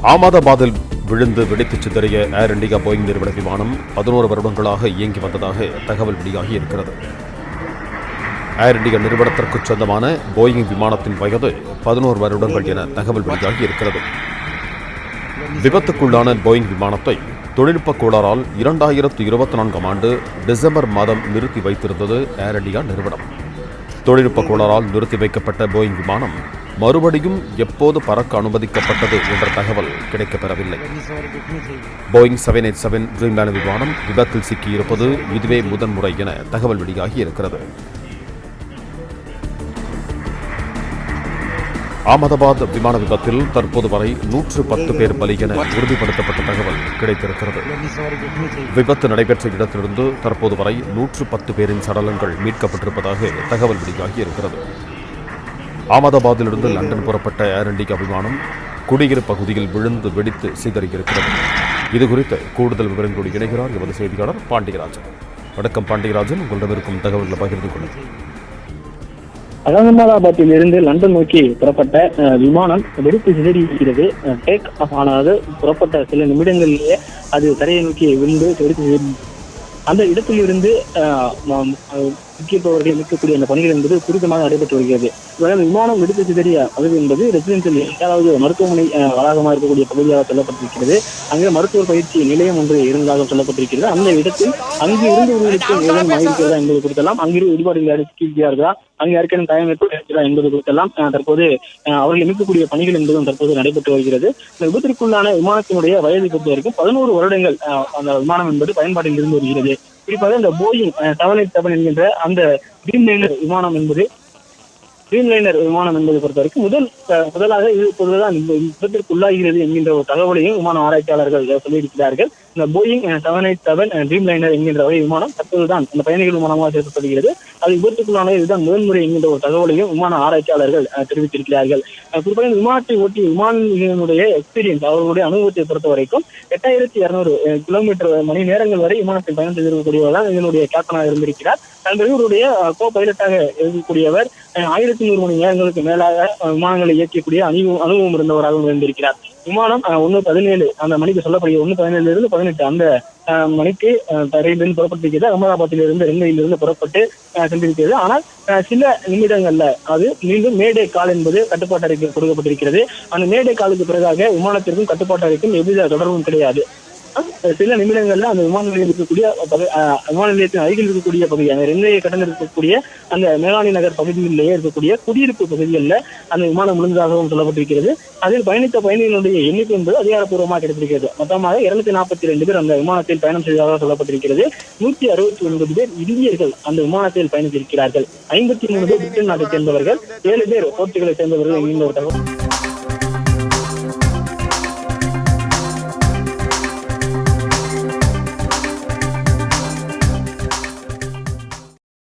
அகமதாபாத்தில் விழுந்து வெடித்து சிதறிய ஏர் இண்டிகா போயிங் நிறுவன விமானம் 11 வருடங்களாக இயங்கி வந்ததாக தகவல் வெளியாகி இருக்கிறது. ஏர் இண்டிகா நிறுவனத்திற்கு சொந்தமான போயிங் விமானத்தின் வயது 11 வருடங்கள் என தகவல் வெளியாகி இருக்கிறது. விபத்துக்குள்ளான போயிங் விமானத்தை தொழில்நுட்ப கோளாறால் 2024 ஆண்டு டிசம்பர் மாதம் நிறுத்தி வைத்திருந்தது ஏர் இண்டிகா நிறுவனம். தொழில்நுட்ப கோளாறால் நிறுத்தி வைக்கப்பட்ட போயிங் விமானம் மறுபடியும் எப்போது பறக்க அனுமதிக்கப்பட்டது என்ற தகவல் கிடைக்கப்பெறவில்லை. போயிங் 787 ட்ரீம்லைனர் விமானம் விபத்தில் சிக்கியிருப்பது இதுவே முதன்முறை என தகவல் வெளியாகி இருக்கிறது. அகமதாபாத் விமான விபத்தில் தற்போது வரை 110 பேர் பலி என உறுதிப்படுத்தப்பட்ட தகவல் கிடைத்திருக்கிறது. விபத்து நடைபெற்ற இடத்திலிருந்து தற்போது வரை 110 பேரின் சடலங்கள் மீட்கப்பட்டிருப்பதாக தகவல் வெளியாகி இருக்கிறது. அகமதாபாத்திலிருந்து லண்டன் புறப்பட்ட ஏர் இண்டிகா விமானம் குடியிருப்பு பகுதியில் விழுந்து வெடித்து சிதறியிருக்கிறது. இதுகுறித்து கூடுதல் விவரங்களோடு இணைகிறார் எமது செய்தியாளர் பாண்டியராஜன். வணக்கம் பாண்டியராஜன், உங்களிடம் இருக்கும் தகவல்களை பகிர்ந்து கொள்ளுங்கள். அகமதாபாத்தில் இருந்து லண்டன் நோக்கி புறப்பட்ட விமானம் வெடித்து சிதறியிருக்கிறது. டேக் ஆஃப் ஆனது புறப்பட்ட சில நிமிடங்களிலேயே அது தரையை நோக்கி விழுந்து வெடித்து அந்த இடத்தில் இருந்து முக்கியப்பவர்கள் இருக்கக்கூடிய அந்த பணிகள் என்பது துரிதமாக நடைபெற்று வருகிறது. விமானம் வெடித்து சிதறிய பகுதி என்பது ரெசிடென்சியல் 7வது மருத்துவமனை வளாகமாக இருக்கக்கூடிய பகுதியாக சொல்லப்பட்டிருக்கிறது. அங்கே மருத்துவர் பயிற்சி நிலையம் ஒன்று இருந்ததாக சொல்லப்பட்டிருக்கிறது. அந்த இடத்தில் அங்கு இருந்தவர்களுக்கு ஏதேனும் ஆகியிருக்கிறதா என்பது குறித்தெல்லாம், அங்கிருந்து இடிபாடுகள் சிக்கியிருக்கிறார்களா, அங்கு யாருக்கேனும் காயம் ஏற்பட்டிருக்கிறதா என்பது குறித்தெல்லாம் தற்போது அவர்கள் இணைக்கக்கூடிய பணிகள் என்பதும் தற்போது நடைபெற்று வருகிறது. இந்த விபத்திற்குள்ளான விமானத்தினுடைய வயதை பொறுத்த வரைக்கும் 11 வருடங்கள் அந்த விமானம் என்பது பயன்பாட்டில் இருந்து வருகிறது. குறிப்பாக இந்த போயிங் 787 என்கின்ற அந்த ட்ரீம்லைனர் விமானம் என்பது பொறுத்த வரைக்கும் முதலாக இது பொதுவாக விபத்திற்கு உள்ளாகிறது என்கின்ற ஒரு தகவலையும் விமான ஆராய்ச்சியாளர்கள் சொல்லியிருக்கிறார்கள். இந்த போயிங் 787 ட்ரீம்லைனர் என்கின்ற வகை விமானம் தற்போதுதான் இந்த பயணிகள் விமானமாக சேர்க்கப்படுகிறது. அது விபத்துக்குள்ளான இதுதான் முதன்முறை என்கின்ற ஒரு தகவலையும் விமான ஆராய்ச்சியாளர்கள் தெரிவித்திருக்கிறார்கள். குறிப்பாக விமானத்தை ஓட்டி விமானிகளுடைய எக்ஸ்பீரியன்ஸ், அவர்களுடைய அனுபவத்தை பொறுத்த வரைக்கும் 8200 கிலோமீட்டர் மணி நேரங்கள் வரை விமானத்தில் பயணம் செய்திருக்கக்கூடியவர் இதனுடைய கேப்டனாக இருந்திருக்கிறார். இவருடைய கோ பைலட்டாக இருக்கக்கூடியவர் 1100 மணி நேரங்களுக்கு மேலாக விமானங்களை இயக்கக்கூடிய அனுபவம் இருந்தவராக இருந்திருக்கிறார். விமானம் 1:17 அந்த மணிக்கு சொல்லப்படுகிறது. 1:17 18 அந்த மணிக்கு ரயிலிருந்து புறப்பட்டிருக்கிறது. அகமதாபாத்திலிருந்து ரயிலிருந்து புறப்பட்டு சென்றிருக்கிறது. ஆனால் சில நிமிடங்கள்ல அது மீண்டும் மேடே கால் என்பது கட்டுப்பாட்டு அறைக்கு கொடுக்கப்பட்டிருக்கிறது. அந்த மேடே காலுக்கு பிறகாக விமானத்திற்கும் கட்டுப்பாட்டு அறைக்கும் எவ்வித தொடர்பும் கிடையாது. சில நிமிடங்கள்ல அந்த விமான நிலையம் இருக்கக்கூடிய விமான நிலையத்தின் அருகில் இருக்கக்கூடிய பகுதி, அந்த ரன்வேயை கடந்து இருக்கக்கூடிய அந்த மேலாணி நகர் பகுதிகளிலேயே இருக்கக்கூடிய குடியிருப்பு பகுதிகளில் அந்த விமானம் விழுந்ததாகவும் சொல்லப்பட்டிருக்கிறது. அதில் பயணித்த பயணிகளுடைய எண்ணிக்கை என்பது அதிகாரப்பூர்வமாக கிடைத்திருக்கிறது. மொத்தமாக 242 பேர் அந்த விமானத்தில் பயணம் செய்ததாக சொல்லப்பட்டிருக்கிறது. 169 பேர் இந்தியர்கள் அந்த விமானத்தில் பயணித்திருக்கிறார்கள். 53 பேர் பிரிட்டன் நாட்டை சேர்ந்தவர்கள், 7 பேர் போர்ச்சுகலை சேர்ந்தவர்கள் என்கின்ற ஒரு தகவல்.